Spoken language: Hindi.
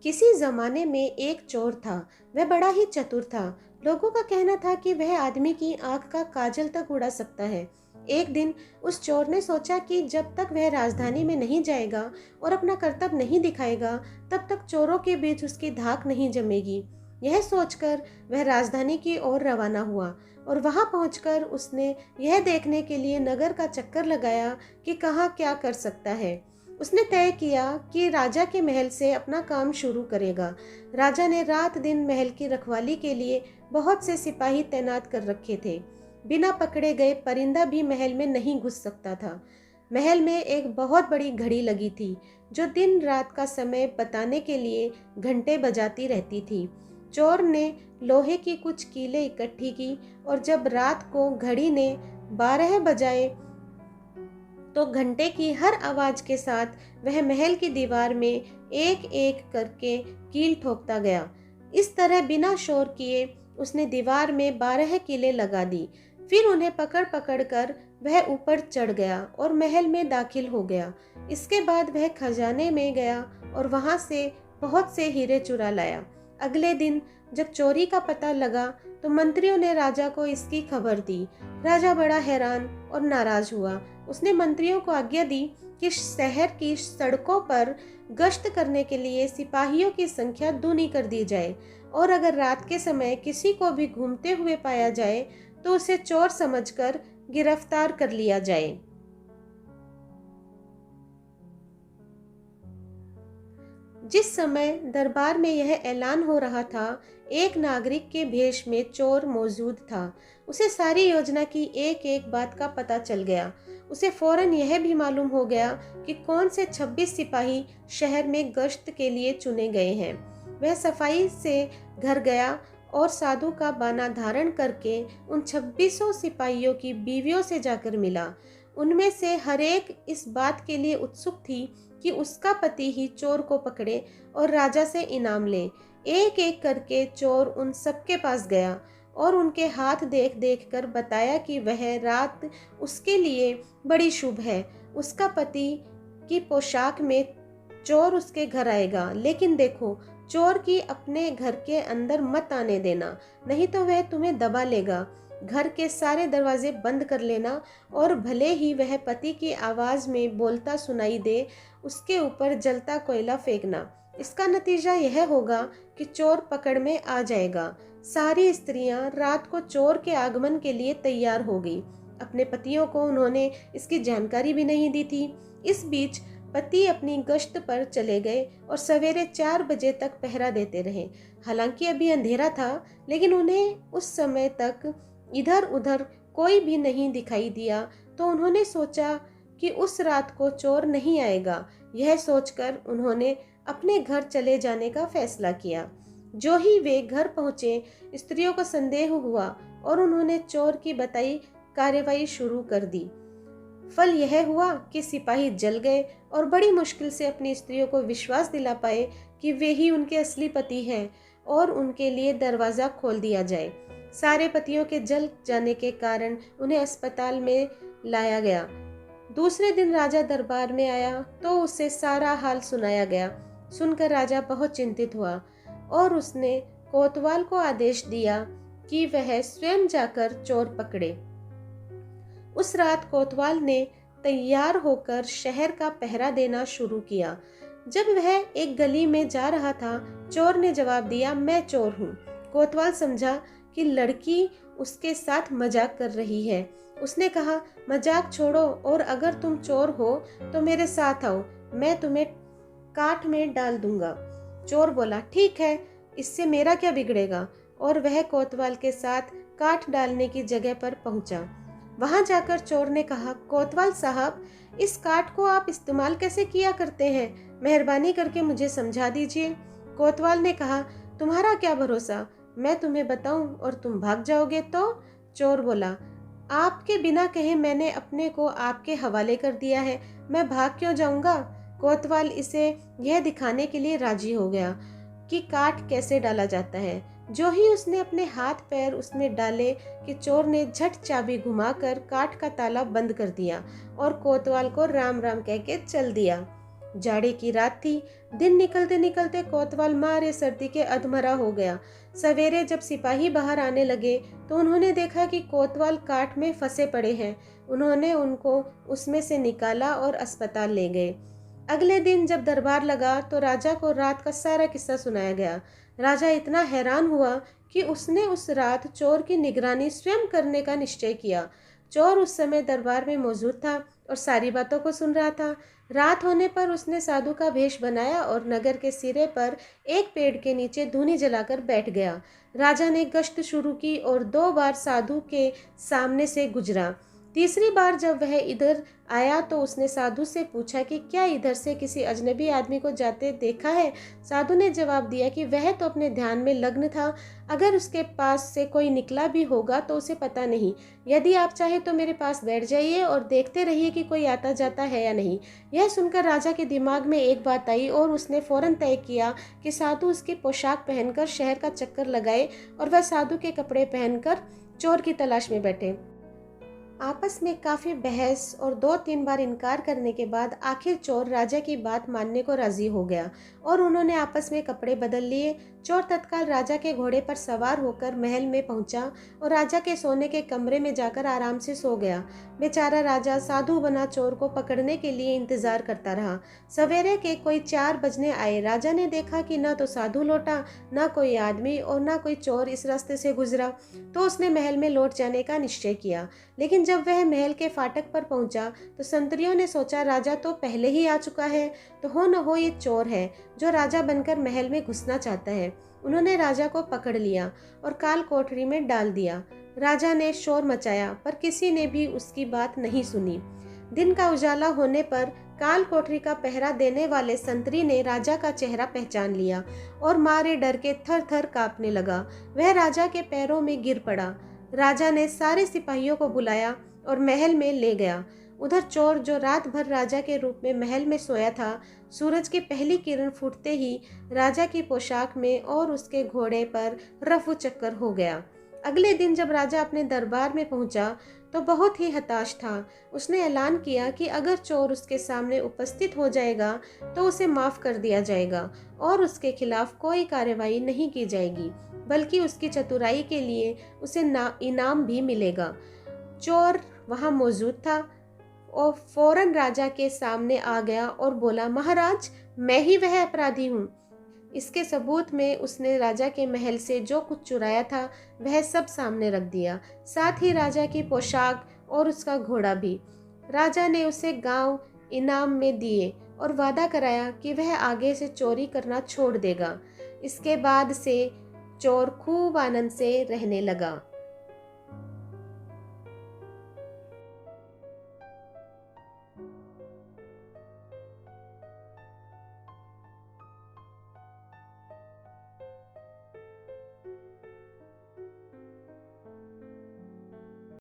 किसी जमाने में एक चोर था। वह बड़ा ही चतुर था। लोगों का कहना था कि वह आदमी की आंख का काजल तक उड़ा सकता है। एक दिन उस चोर ने सोचा कि जब तक वह राजधानी में नहीं जाएगा और अपना करतब नहीं दिखाएगा, तब तक चोरों के बीच उसकी धाक नहीं जमेगी। यह सोचकर वह राजधानी की ओर रवाना हुआ और वहां पहुंचकर उसने यह देखने के लिए नगर का चक्कर लगाया कि कहाँ क्या कर सकता है। उसने तय किया कि राजा के महल से अपना काम शुरू करेगा। राजा ने रात दिन महल की रखवाली के लिए बहुत से सिपाही तैनात कर रखे थे। बिना पकड़े गए परिंदा भी महल में नहीं घुस सकता था। महल में एक बहुत बड़ी घड़ी लगी थी जो दिन रात का समय बताने के लिए घंटे बजाती रहती थी। चोर ने लोहे की कुछ कीलें इकट्ठी की और जब रात को घड़ी ने 12 बजाए तो घंटे की हर आवाज के साथ वह महल की दीवार में एक एक करके कील ठोकता गया। इस तरह बिना शोर किए उसने दीवार में 12 कीलें लगा दी। फिर उन्हें पकड़ पकड़ कर वह ऊपर चढ़ गया और महल में दाखिल हो गया। इसके बाद वह खजाने में गया और वहां से बहुत से हीरे चुरा लाया। अगले दिन जब चोरी का पता लगा तो मंत्रियों ने राजा को इसकी खबर दी। राजा बड़ा हैरान और नाराज हुआ। उसने मंत्रियों को आज्ञा दी कि शहर की सड़कों पर गश्त करने के लिए सिपाहियों की संख्या दूनी कर दी जाए और अगर रात के समय किसी को भी घूमते हुए पाया जाए तो उसे चोर समझकर गिरफ्तार कर लिया जाए। जिस समय दरबार में यह ऐलान हो रहा था, एक नागरिक के भेष में चोर मौजूद था। उसे सारी योजना की एक एक बात का पता चल गया। उसे फौरन यह भी मालूम हो गया कि कौन से 26 सिपाही शहर में गश्त के लिए चुने गए हैं। वह सफाई से घर गया और साधु का बाना धारण करके उन 26 सिपाहियों की बीवियों से जाकर मिला। उनमें से हर एक इस बात के लिए उत्सुक थी कि उसका पति ही चोर को पकड़े और राजा से इनाम ले। एक एक करके चोर उन सबके पास गया और उनके हाथ देख देख कर बताया कि वह रात उसके लिए बड़ी शुभ है। उसका पति की पोशाक में चोर उसके घर आएगा, लेकिन देखो चोर की अपने घर के अंदर मत आने देना, नहीं तो वह तुम्हें दबा लेगा। घर के सारे दरवाजे बंद कर लेना और भले ही वह पति की आवाज में बोलता सुनाई दे, उसके ऊपर जलता कोयला फेंकना। इसका नतीजा यह होगा कि चोर पकड़ में आ जाएगा। सारी स्त्रियां रात को चोर के आगमन के लिए तैयार हो गई। अपने पतियों को उन्होंने इसकी जानकारी भी नहीं दी थी। इस बीच पति अपनी गश्त पर चले गए और सवेरे 4 बजे तक पहरा देते रहे। हालांकि अभी अंधेरा था, लेकिन उन्हें उस समय तक इधर उधर कोई भी नहीं दिखाई दिया, तो उन्होंने सोचा कि उस रात को चोर नहीं आएगा। यह सोचकर उन्होंने अपने घर चले जाने का फैसला किया। जो ही वे घर पहुंचे, स्त्रियों को संदेह हुआ और उन्होंने चोर की बताई कार्रवाई शुरू कर दी। फल यह हुआ कि सिपाही जल गए और बड़ी मुश्किल से अपनी स्त्रियों को विश्वास दिला पाए कि वे ही उनके असली पति हैं और उनके लिए दरवाजा खोल दिया जाए। सारे पतियों के जल जाने के कारण उन्हें अस्पताल में लाया गया। दूसरे दिन राजा दरबार में आया तो उसे सारा हाल सुनाया गया। सुनकर राजा बहुत चिंतित हुआ और उसने कोतवाल को आदेश दिया कि वह स्वयं जाकर चोर पकड़े। उस रात कोतवाल ने तैयार होकर शहर का पहरा देना शुरू किया। जब वह एक गली में जा रहा था, चोर ने जवाब दिया, मैं चोर हूँ। कोतवाल समझा कि लड़की उसके साथ मजाक कर रही है। उसने कहा, मजाक छोड़ो और अगर तुम चोर हो तो मेरे साथ आओ, मैं तुम्हें काठ में डाल दूंगा। चोर बोला, ठीक है, इससे मेरा क्या बिगड़ेगा, और वह कोतवाल के साथ काठ डालने की जगह पर पहुंचा। वहां जाकर चोर ने कहा, कोतवाल साहब, इस काठ को आप इस्तेमाल कैसे किया करते हैं? मेहरबानी करके मुझे समझा दीजिए। कोतवाल ने कहा, तुम्हारा क्या भरोसा, मैं तुम्हें बताऊं और तुम भाग जाओगे तो? चोर बोला, आपके बिना कहे मैंने अपने को आपके हवाले कर दिया है, मैं भाग क्यों जाऊंगा? कोतवाल इसे यह दिखाने के लिए राजी हो गया कि काठ कैसे डाला जाता है। जो ही उसने अपने हाथ पैर उसमें डाले कि चोर ने झट चाबी घुमाकर काठ का ताला बंद कर दिया और कोतवाल को राम राम कह के चल दिया। जाड़े की रात थी। दिन निकलते निकलते कोतवाल मारे सर्दी के अधमरा हो गया। सवेरे जब सिपाही बाहर आने लगे तो उन्होंने देखा कि कोतवाल काट में फंसे पड़े हैं। उन्होंने उनको उसमें से निकाला और अस्पताल ले गए। अगले दिन जब दरबार लगा तो राजा को रात का सारा किस्सा सुनाया गया। राजा इतना हैरान हुआ कि उसने उस रात चोर की निगरानी स्वयं करने का निश्चय किया। चोर उस समय दरबार में मौजूद था और सारी बातों को सुन रहा था। रात होने पर उसने साधु का भेष बनाया और नगर के सिरे पर एक पेड़ के नीचे धूनी जलाकर बैठ गया। राजा ने गश्त शुरू की और 2 बार साधु के सामने से गुजरा। तीसरी बार जब वह इधर आया तो उसने साधु से पूछा कि क्या इधर से किसी अजनबी आदमी को जाते देखा है। साधु ने जवाब दिया कि वह तो अपने ध्यान में लग्न था, अगर उसके पास से कोई निकला भी होगा तो उसे पता नहीं। यदि आप चाहे तो मेरे पास बैठ जाइए और देखते रहिए कि कोई आता जाता है या नहीं। यह सुनकर राजा के दिमाग में एक बात आई और उसने फौरन तय किया कि साधु उसकी पोशाक पहनकर शहर का चक्कर लगाए और वह साधु के कपड़े पहनकर चोर की तलाश में बैठे। आपस में काफी बहस और 2-3 बार इनकार करने के बाद आखिर चोर राजा की बात मानने को राजी हो गया और उन्होंने आपस में कपड़े बदल लिए। चोर तत्काल राजा के घोड़े पर सवार होकर महल में पहुंचा और राजा के सोने के कमरे में जाकर आराम से सो गया। बेचारा राजा साधु बना चोर को पकड़ने के लिए इंतजार करता रहा। सवेरे के कोई 4 बजने आए। राजा ने देखा कि न तो साधु लौटा, न कोई आदमी और न कोई चोर इस रास्ते से गुजरा, तो उसने महल में लौट जाने का निश्चय किया। लेकिन जब वह महल के फाटक पर पहुंचा तो संतरियों ने सोचा राजा तो पहले ही आ चुका है, तो हो न हो ये चोर है जो राजा बनकर महल में घुसना चाहता है। उन्होंने राजा को पकड़ लिया और काल कोठरी में डाल दिया। राजा ने शोर मचाया पर किसी ने भी उसकी बात नहीं सुनी। दिन का उजाला होने पर काल कोठरी का पहरा देने वाले संतरी ने राजा का चेहरा पहचान लिया और मारे डर के थर थर कांपने लगा। वह राजा के पैरों में गिर पड़ा। राजा ने सारे सिपाहियों को बुलाया और महल में ले गया। उधर चोर जो रात भर राजा के रूप में महल में सोया था, सूरज की पहली किरण फूटते ही राजा की पोशाक में और उसके घोड़े पर रफू चक्कर हो गया। अगले दिन जब राजा अपने दरबार में पहुंचा तो बहुत ही हताश था। उसने ऐलान किया कि अगर चोर उसके सामने उपस्थित हो जाएगा तो उसे माफ कर दिया जाएगा और उसके खिलाफ कोई कार्रवाई नहीं की जाएगी, बल्कि उसकी चतुराई के लिए उसे इनाम भी मिलेगा। चोर वहां मौजूद था और फौरन राजा के सामने आ गया और बोला, महाराज, मैं ही वह अपराधी हूँ। इसके सबूत में उसने राजा के महल से जो कुछ चुराया था वह सब सामने रख दिया, साथ ही राजा की पोशाक और उसका घोड़ा भी। राजा ने उसे गांव इनाम में दिए और वादा कराया कि वह आगे से चोरी करना छोड़ देगा। इसके बाद से चोर खूब आनंद से रहने लगा।